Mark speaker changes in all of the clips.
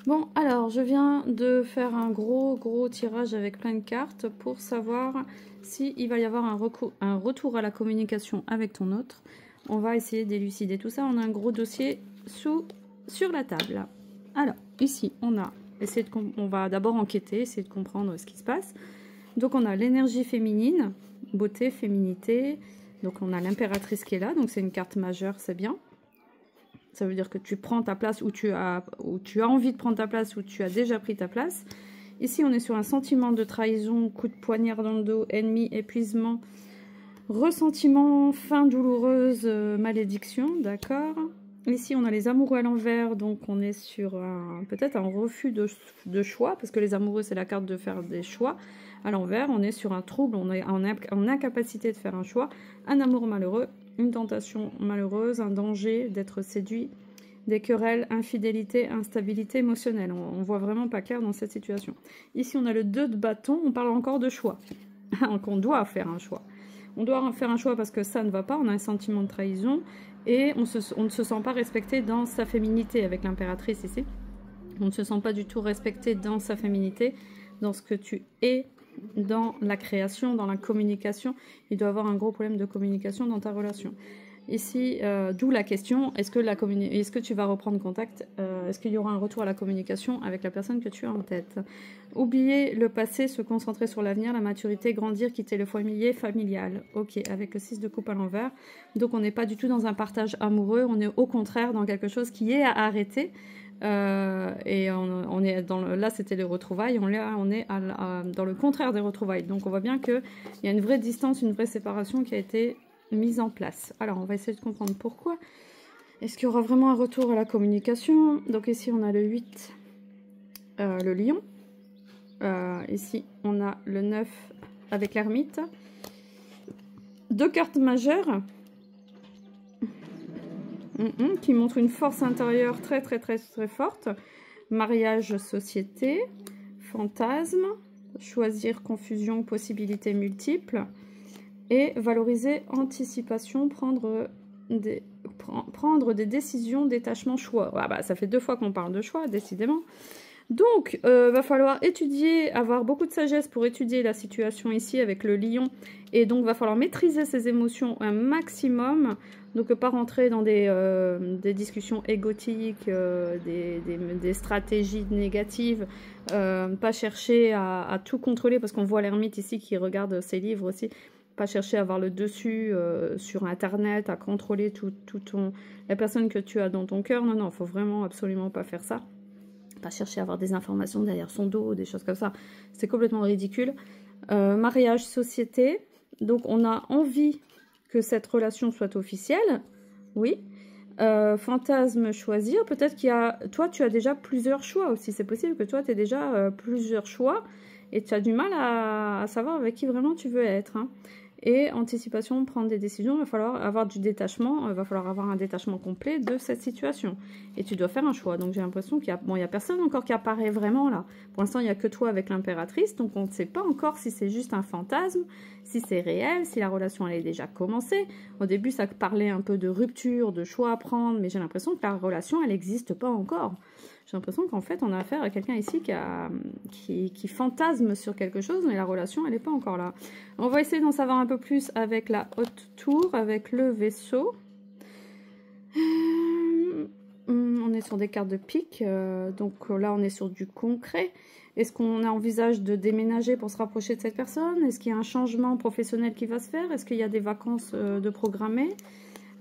Speaker 1: Bon, alors, je viens de faire un gros tirage avec plein de cartes pour savoir s'il va y avoir un retour à la communication avec ton autre. On va essayer d'élucider tout ça. On a un gros dossier sur la table. Alors, ici, on va d'abord enquêter, essayer de comprendre ce qui se passe. Donc, on a l'énergie féminine, beauté, féminité. Donc, on a l'impératrice qui est là. Donc, c'est une carte majeure, c'est bien. Ça veut dire que tu prends ta place ou tu as envie de prendre ta place ou tu as déjà pris ta place. Ici, on est sur un sentiment de trahison, coup de poignard dans le dos, ennemi, épuisement, ressentiment, fin douloureuse, malédiction, d'accord. Ici, on a les amoureux à l'envers, donc on est sur peut-être un refus de choix, parce que les amoureux, c'est la carte de faire des choix. À l'envers, on est sur un trouble, on est en incapacité de faire un choix, un amour malheureux, une tentation malheureuse, un danger d'être séduit, des querelles, infidélité, instabilité émotionnelle. On voit vraiment pas clair dans cette situation. Ici, on a le 2 de bâton, on parle encore de choix. On doit faire un choix. On doit faire un choix parce que ça ne va pas, on a un sentiment de trahison et on ne se sent pas respecté dans sa féminité avec l'impératrice ici. On ne se sent pas du tout respecté dans sa féminité, dans ce que tu es, dans la création, dans la communication. Il doit y avoir un gros problème de communication dans ta relation. Ici, d'où la question, est-ce que tu vas reprendre contact, est-ce qu'il y aura un retour à la communication avec la personne que tu as en tête? Oublier le passé, se concentrer sur l'avenir, la maturité, grandir, quitter le foyer familial. Ok, avec le 6 de coupe à l'envers. Donc on n'est pas du tout dans un partage amoureux, on est au contraire dans quelque chose qui est à arrêter. Et on est là c'était les retrouvailles, on est dans le contraire des retrouvailles. Donc on voit bien qu'il y a une vraie distance, une vraie séparation qui a été mise en place. Alors on va essayer de comprendre pourquoi. Est-ce qu'il y aura vraiment un retour à la communication? Donc ici on a le 8, le lion. Ici on a le 9 avec l'ermite. Deux cartes majeures qui montrent une force intérieure très forte. Mariage, société, fantasme, choisir, confusion, possibilités multiples. Et valoriser, anticipation, prendre des décisions, détachement, choix. Ah bah, ça fait 2 fois qu'on parle de choix, décidément. Donc, va falloir étudier, avoir beaucoup de sagesse pour étudier la situation ici avec le lion. Et donc, va falloir maîtriser ses émotions un maximum. Donc, pas rentrer dans des discussions égotiques, des stratégies négatives. Pas chercher à tout contrôler, parce qu'on voit l'ermite ici qui regarde ses livres aussi. Pas chercher à avoir le dessus sur Internet, à contrôler la personne que tu as dans ton cœur. Non, il faut vraiment absolument pas faire ça. Pas chercher à avoir des informations derrière son dos, des choses comme ça. C'est complètement ridicule. Mariage, société. Donc, on a envie que cette relation soit officielle. Oui. Fantasme, choisir. Peut-être toi, tu as déjà plusieurs choix aussi. C'est possible que toi, tu aies déjà plusieurs choix et tu as du mal à savoir avec qui vraiment tu veux être. Hein. Et anticipation, prendre des décisions, il va falloir avoir du détachement, il va falloir avoir un détachement complet de cette situation. Et tu dois faire un choix. Donc j'ai l'impression qu'il y a personne encore qui apparaît vraiment là. Pour l'instant, il n'y a que toi avec l'impératrice, donc on ne sait pas encore si c'est juste un fantasme, si c'est réel, si la relation elle est déjà commencée. Au début, ça parlait un peu de rupture, de choix à prendre, mais j'ai l'impression que la relation, elle n'existe pas encore. J'ai l'impression qu'en fait, on a affaire à quelqu'un ici qui fantasme sur quelque chose, mais la relation, elle n'est pas encore là. On va essayer d'en savoir un peu plus avec la haute tour, avec le vaisseau. On est sur des cartes de pique, donc là, on est sur du concret. Est-ce qu'on envisage de déménager pour se rapprocher de cette personne? Est-ce qu'il y a un changement professionnel qui va se faire? Est-ce qu'il y a des vacances de programmer?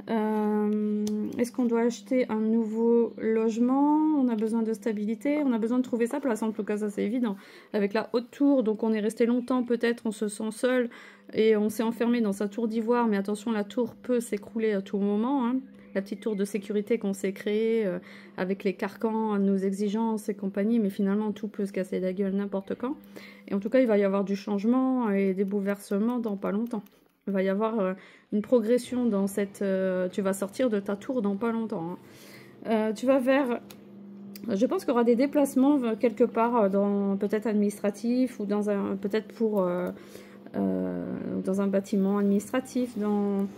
Speaker 1: Est-ce qu'on doit acheter un nouveau logement? On a besoin de stabilité, on a besoin de trouver sa place. En tout cas, ça c'est évident. Avec la haute tour, donc on est resté longtemps, peut-être on se sent seul et on s'est enfermé dans sa tour d'ivoire. Mais attention, la tour peut s'écrouler à tout moment. Hein. La petite tour de sécurité qu'on s'est créée avec les carcans, nos exigences et compagnie. Mais finalement, tout peut se casser la gueule n'importe quand. Et en tout cas, il va y avoir du changement et des bouleversements dans pas longtemps. Il va y avoir une progression dans cette... tu vas sortir de ta tour dans pas longtemps. Hein. Tu vas vers... Je pense qu'il y aura des déplacements quelque part, dans peut-être administratif ou dans un peut-être pour dans un bâtiment administratif, dans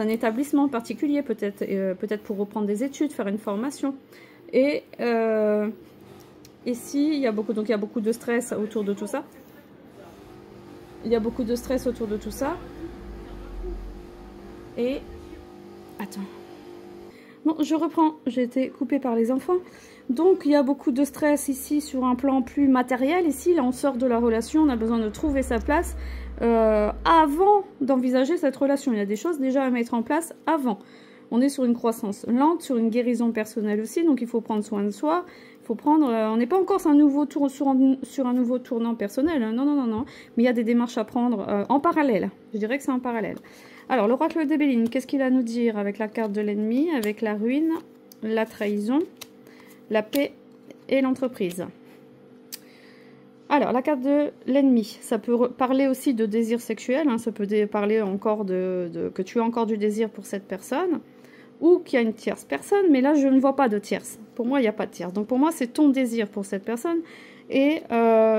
Speaker 1: un établissement particulier peut-être, peut-être pour reprendre des études, faire une formation. Et Ici, il y a beaucoup, donc il y a beaucoup de stress autour de tout ça. Il y a beaucoup de stress autour de tout ça. Et... Attends. Bon, je reprends. J'ai été coupée par les enfants. Donc, il y a beaucoup de stress ici sur un plan plus matériel. Ici, là, on sort de la relation. On a besoin de trouver sa place avant d'envisager cette relation. Il y a des choses déjà à mettre en place avant. On est sur une croissance lente, sur une guérison personnelle aussi. Donc, il faut prendre soin de soi. Il faut prendre... on n'est pas encore sur un nouveau tournant personnel. Hein. Non, non, non, non. Mais il y a des démarches à prendre en parallèle. Je dirais que c'est en parallèle. Alors, l'oracle de Béline, qu'est-ce qu'il a à nous dire avec la carte de l'ennemi, avec la ruine, la trahison, la paix et l'entreprise? Alors, la carte de l'ennemi, ça peut parler aussi de désir sexuel, hein, ça peut parler encore que tu as encore du désir pour cette personne, ou qu'il y a une tierce personne, mais là, je ne vois pas de tierce. Pour moi, il n'y a pas de tierce. Donc, pour moi, c'est ton désir pour cette personne, et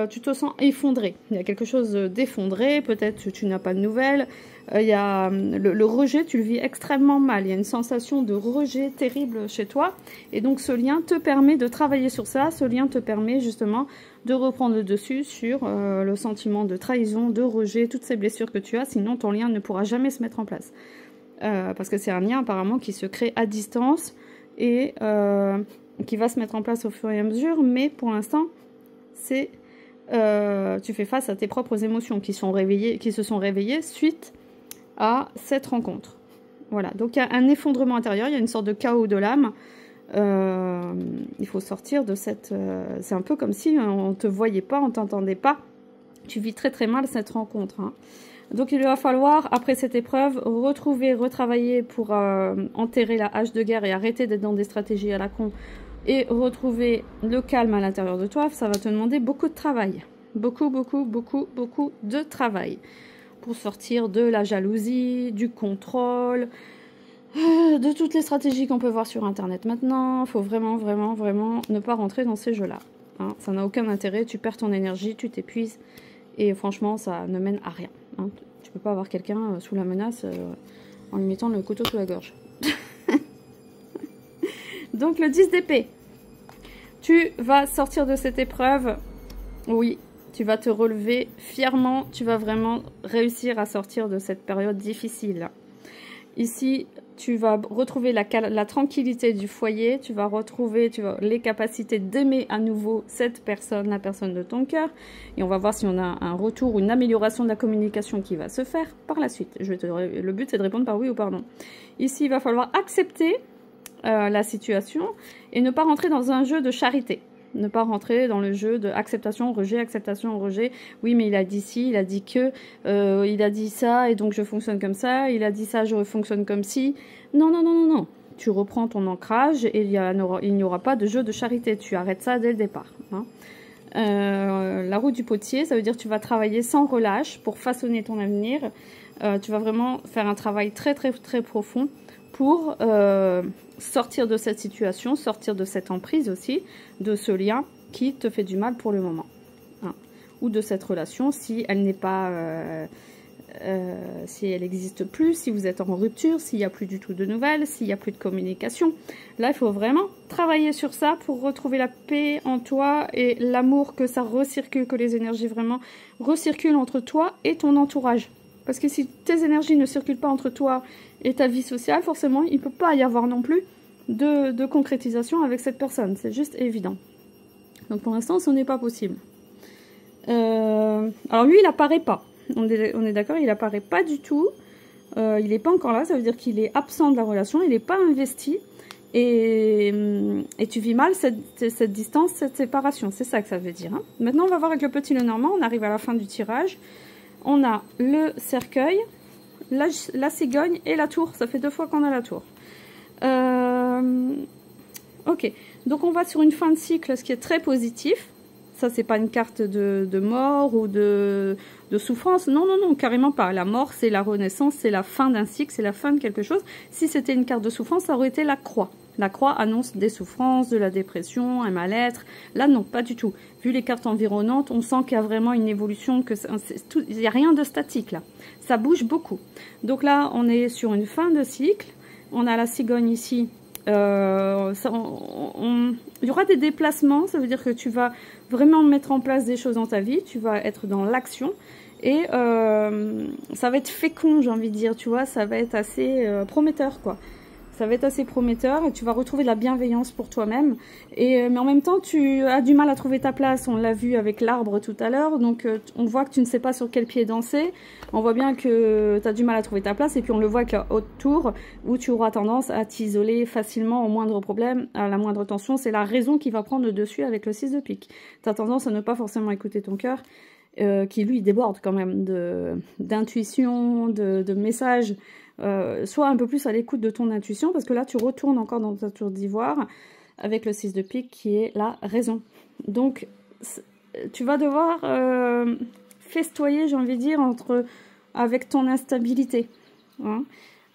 Speaker 1: tu te sens effondré. Il y a quelque chose d'effondré, peut-être que tu n'as pas de nouvelles. Il y a le rejet, tu le vis extrêmement mal. Il y a une sensation de rejet terrible chez toi. Et donc, ce lien te permet de travailler sur ça. Ce lien te permet justement de reprendre le dessus sur le sentiment de trahison, de rejet, toutes ces blessures que tu as. Sinon, ton lien ne pourra jamais se mettre en place. Parce que c'est un lien apparemment qui se crée à distance et qui va se mettre en place au fur et à mesure. Mais pour l'instant... c'est tu fais face à tes propres émotions qui se sont réveillées suite à cette rencontre. Voilà, donc il y a un effondrement intérieur, il y a une sorte de chaos de l'âme. Il faut sortir de cette... c'est un peu comme si on ne te voyait pas, on ne t'entendait pas. Tu vis très très mal cette rencontre. Hein. Donc il va falloir, après cette épreuve, retravailler pour enterrer la hache de guerre et arrêter d'être dans des stratégies à la con et retrouver le calme à l'intérieur de toi. Ça va te demander beaucoup de travail. Beaucoup, beaucoup, beaucoup, beaucoup de travail pour sortir de la jalousie, du contrôle, de toutes les stratégies qu'on peut voir sur Internet maintenant. Il faut vraiment, vraiment, vraiment ne pas rentrer dans ces jeux-là. Hein. Ça n'a aucun intérêt, tu perds ton énergie, tu t'épuises et franchement, ça ne mène à rien. Hein. Tu peux pas avoir quelqu'un sous la menace en lui mettant le couteau sous la gorge. Donc le 10 d'épée, tu vas sortir de cette épreuve, oui, tu vas te relever fièrement, tu vas vraiment réussir à sortir de cette période difficile. Ici, tu vas retrouver la tranquillité du foyer, tu vas retrouver les capacités d'aimer à nouveau cette personne, la personne de ton cœur. Et on va voir si on a un retour ou une amélioration de la communication qui va se faire par la suite. Le but, c'est de répondre par oui ou par non. Ici, il va falloir accepter la situation et ne pas rentrer dans un jeu de charité. Ne pas rentrer dans le jeu de acceptation, rejet. Oui, mais il a dit ci, il a dit que, il a dit ça et donc je fonctionne comme ça. Il a dit ça, je fonctionne comme ci. Non, non, non, non, non. Tu reprends ton ancrage et il n'y aura pas de jeu de charité. Tu arrêtes ça dès le départ. Hein. La roue du potier, ça veut dire que tu vas travailler sans relâche pour façonner ton avenir. Tu vas vraiment faire un travail très, très, très profond pour sortir de cette situation, sortir de cette emprise aussi, de ce lien qui te fait du mal pour le moment. Hein. Ou de cette relation, si elle n'est pas... si elle n'existe plus, si vous êtes en rupture, s'il n'y a plus du tout de nouvelles, s'il n'y a plus de communication. Là, il faut vraiment travailler sur ça pour retrouver la paix en toi et l'amour, que ça recircule, que les énergies vraiment recirculent entre toi et ton entourage. Parce que si tes énergies ne circulent pas entre toi et ta vie sociale, forcément, il ne peut pas y avoir non plus de concrétisation avec cette personne. C'est juste évident. Donc pour l'instant, ce n'est pas possible. Alors lui, il apparaît pas. On est d'accord, il apparaît pas du tout. Il n'est pas encore là, ça veut dire qu'il est absent de la relation, il n'est pas investi. Et tu vis mal cette distance, cette séparation. C'est ça que ça veut dire. Hein. Maintenant, on va voir avec le petit Lenormand. On arrive à la fin du tirage. On a le cercueil, la cigogne et la tour. Ça fait 2 fois qu'on a la tour. Ok, donc on va sur une fin de cycle, ce qui est très positif. Ça, c'est pas une carte de mort ou de souffrance. Non, non, non, carrément pas. La mort, c'est la renaissance, c'est la fin d'un cycle, c'est la fin de quelque chose. Si c'était une carte de souffrance, ça aurait été la croix. La croix annonce des souffrances, de la dépression, un mal-être. Là, non, pas du tout. Vu les cartes environnantes, on sent qu'il y a vraiment une évolution, il n'y a rien de statique là. Ça bouge beaucoup. Donc là, on est sur une fin de cycle. On a la cigogne ici Il y aura des déplacements, ça veut dire que tu vas vraiment mettre en place des choses dans ta vie, tu vas être dans l'action et ça va être fécond, j'ai envie de dire, tu vois, ça va être assez prometteur, quoi. Ça va être assez prometteur et tu vas retrouver de la bienveillance pour toi-même. Mais en même temps, tu as du mal à trouver ta place. On l'a vu avec l'arbre tout à l'heure. Donc, on voit que tu ne sais pas sur quel pied danser. On voit bien que tu as du mal à trouver ta place. Et puis, on le voit avec la haute tour où tu auras tendance à t'isoler facilement au moindre problème, à la moindre tension. C'est la raison qui va prendre le dessus avec le 6 de pique. Tu as tendance à ne pas forcément écouter ton cœur, qui lui déborde quand même d'intuition, de messages. Sois un peu plus à l'écoute de ton intuition parce que là tu retournes encore dans ta tour d'ivoire avec le 6 de pique qui est la raison. Donc tu vas devoir festoyer, j'ai envie de dire, avec ton instabilité, hein.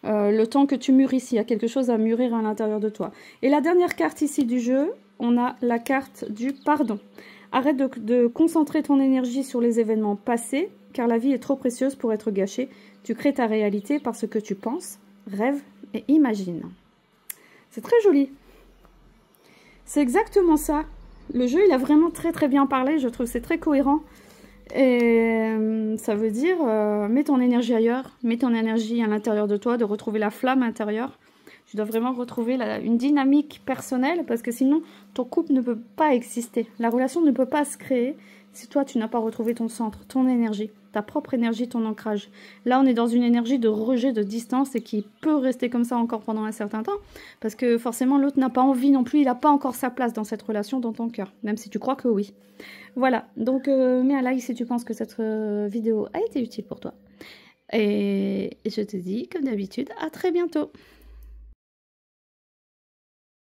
Speaker 1: Le temps que tu mûrisses, il y a quelque chose à mûrir à l'intérieur de toi. Et la dernière carte ici du jeu, on a la carte du pardon. Arrête de concentrer ton énergie sur les événements passés, car la vie est trop précieuse pour être gâchée. Tu crées ta réalité par ce que tu penses, rêves et imagines. C'est très joli. C'est exactement ça. Le jeu, il a vraiment très très bien parlé. Je trouve que c'est très cohérent. Et ça veut dire, mets ton énergie ailleurs. Mets ton énergie à l'intérieur de toi, de retrouver la flamme intérieure. Tu dois vraiment retrouver une dynamique personnelle parce que sinon, ton couple ne peut pas exister. La relation ne peut pas se créer si toi, tu n'as pas retrouvé ton centre, ton énergie, ta propre énergie, ton ancrage. Là, on est dans une énergie de rejet, de distance et qui peut rester comme ça encore pendant un certain temps parce que forcément, l'autre n'a pas envie non plus, il n'a pas encore sa place dans cette relation, dans ton cœur, même si tu crois que oui. Voilà, donc mets un like si tu penses que cette vidéo a été utile pour toi. Et je te dis, comme d'habitude, à très bientôt.